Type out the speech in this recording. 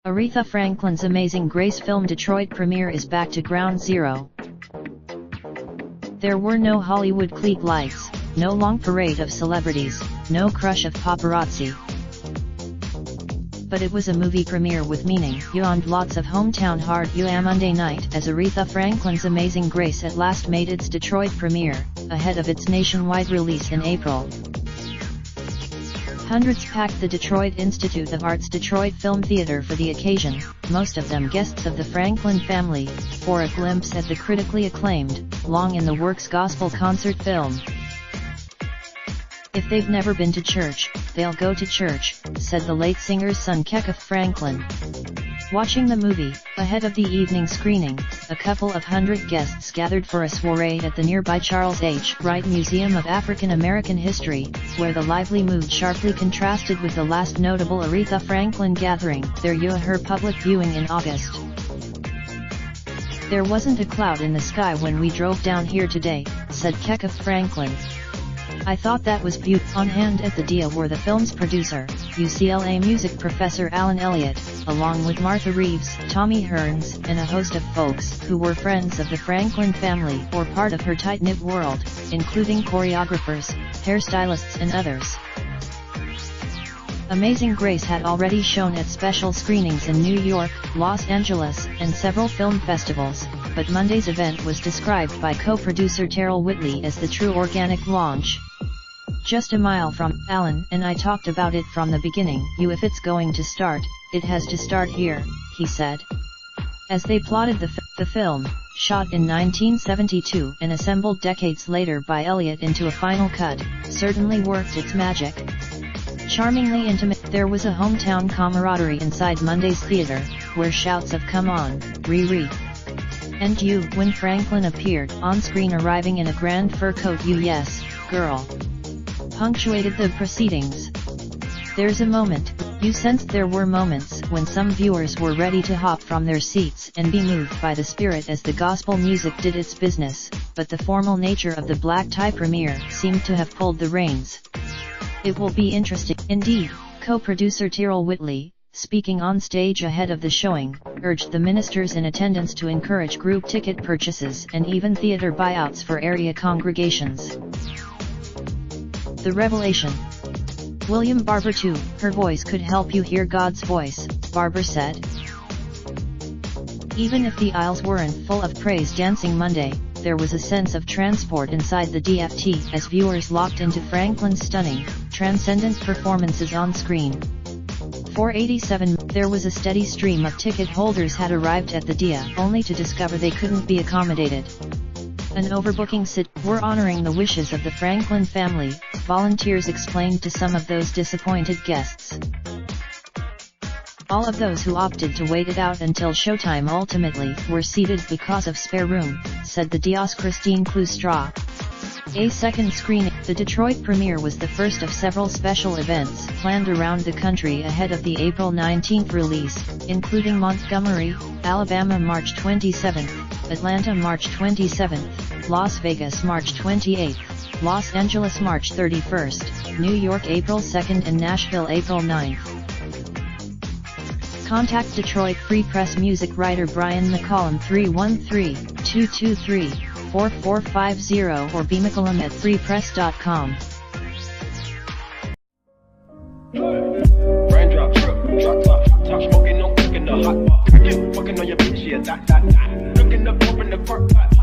Aretha Franklin's Amazing Grace film Detroit premiere is back to ground zero. There were no Hollywood clique lights, no long parade of celebrities, no crush of paparazzi. But it was a movie premiere with meaning, and lots of hometown heart. Monday night as Aretha Franklin's Amazing Grace at last made its Detroit premiere, ahead of its nationwide release in April. Hundreds packed the Detroit Institute of Art's Detroit Film Theater for the occasion, most of them guests of the Franklin family, for a glimpse at the critically acclaimed, long-in-the-works gospel concert film. If they've never been to church, they'll go to church, said the late singer's son Aretha Franklin. Watching the movie, ahead of the evening screening, a couple of hundred guests gathered for a soiree at the nearby Charles H. Wright Museum of African American History, where the lively mood sharply contrasted with the last notable Aretha Franklin gathering, her public viewing in August. "There wasn't a cloud in the sky when we drove down here today," said Aretha Franklin. "I thought that was beautiful." On hand at the dia were the film's producer, UCLA music professor Alan Elliott, along with Martha Reeves, Tommy Hearns, and a host of folks who were friends of the Franklin family or part of her tight-knit world, including choreographers, hairstylists and others. Amazing Grace had already shown at special screenings in New York, Los Angeles, and several film festivals, but Monday's event was described by co-producer Terrell Whitley as the true organic launch. "Just a mile from Alan and I talked about it from the beginning. If it's going to start, it has to start here," he said. As they plotted the film, shot in 1972 and assembled decades later by Elliott into a final cut, certainly worked its magic. Charmingly intimate, there was a hometown camaraderie inside Monday's theater, where shouts of "Come on, Riri!" and "You" when Franklin appeared on screen, arriving in a grand fur coat. "Yes, girl," punctuated the proceedings. "There's a moment." You sensed there were moments when some viewers were ready to hop from their seats and be moved by the spirit as the gospel music did its business, but the formal nature of the black tie premiere seemed to have pulled the reins. "It will be interesting." Indeed, co-producer Terrell Whitley, speaking on stage ahead of the showing, urged the ministers in attendance to encourage group ticket purchases and even theater buyouts for area congregations. The revelation. William Barber too, her voice could help you hear God's voice, Barber said. Even if the aisles weren't full of praise dancing Monday, there was a sense of transport inside the DFT as viewers locked into Franklin's stunning, transcendent performances on screen. 487. There was a steady stream of ticket holders had arrived at the dia only to discover they couldn't be accommodated. An overbooking "We're honoring the wishes of the Franklin family," volunteers explained to some of those disappointed guests. All of those who opted to wait it out until showtime ultimately were seated because of spare room, said the dia's Christine Cloustra. A second screening. The Detroit premiere was the first of several special events planned around the country ahead of the April 19 release, including Montgomery, Alabama March 27, Atlanta March 27, Las Vegas March 28, Los Angeles March 31, New York April 2 and Nashville April 9. Contact Detroit Free Press music writer Brian McCollum 313-223-4450 or bmccollum@freepress.com. Raindrop, drop top, top smoking, no cooking the hot pot. Fucking on your bitch, yeah, that. Looking up, open the park, pot.